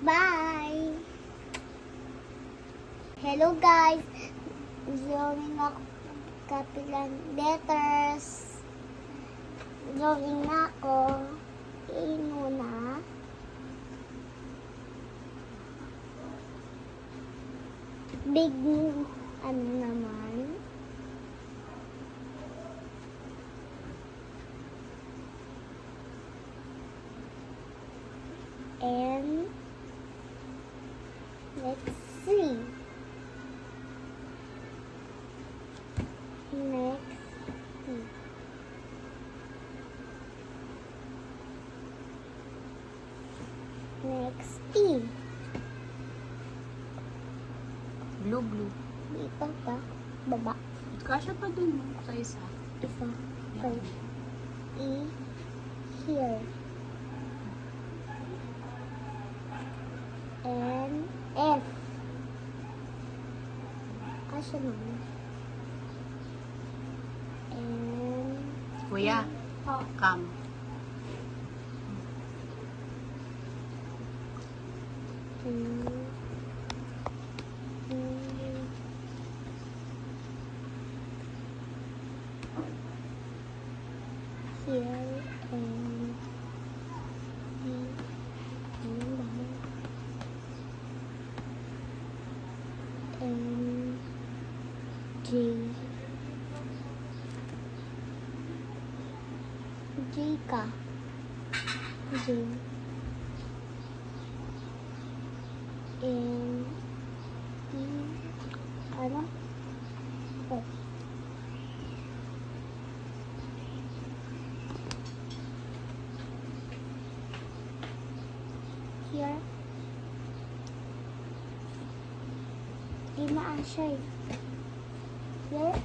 Bye! Hello guys! Drawing ako kapilang letters. Drawing na ako. Muna. Big ano naman. And let's see. Next E. Blue. Dito pa. Baba. Kasya pa dun sa isa. Isa. Okay. E. Here. And F. Kasya naman. And Kuya, come. Here and J. J ka. J. And E. Ano? F. Here. Di maasya eh. Here.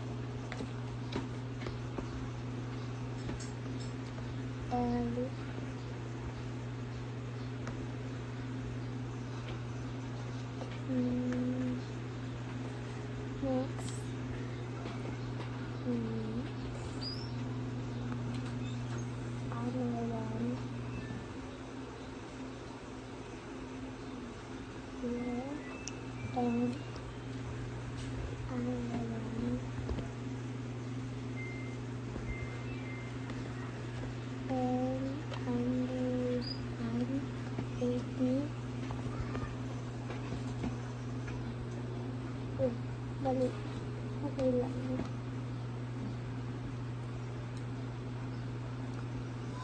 L. Next. Ano yan? Here. And ano yan? And under 180. Oh, balik. Okay lang.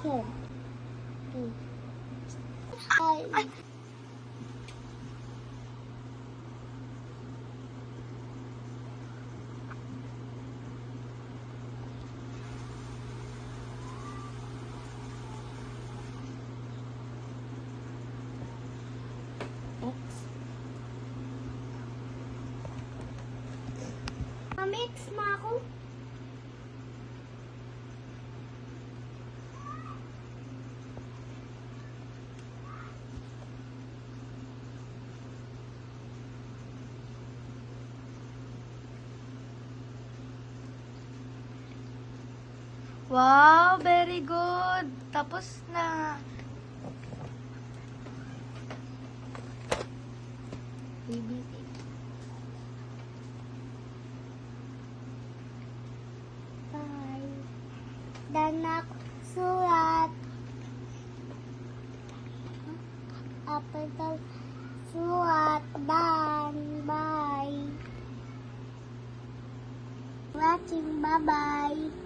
Here. Ay. X. Mix mo ako. Wow, very good. Tapos na. ABC. Bye. Danak surat. Apertal surat. Dan. Bye. Watching. Bye-bye.